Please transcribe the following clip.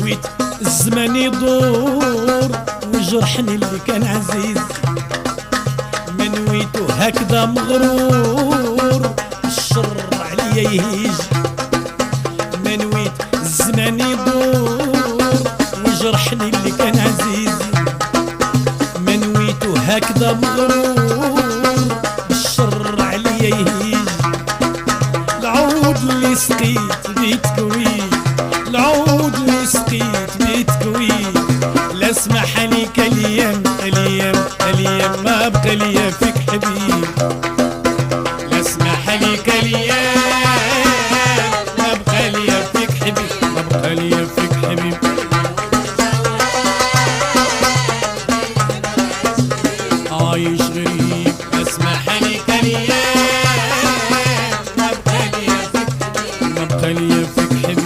منويت الزمان يدور وجرحني اللي كان عزيز، منويتو هكذا مغرور الشر عليا يهيج، منويت الزمان يدور وجرحني اللي كان عزيز، منويتو هكذا مغرور الشر عليا يهيج، العود اللي سقيت بيتكوي، العود اللي سقيت بيتكوي، لا اسمح عليك الايام الايام الايام ما بقى ليا فيك حبيب، لا اسمح عليك الايام ما بقى ليا فيك حبيب، ما بقى ليا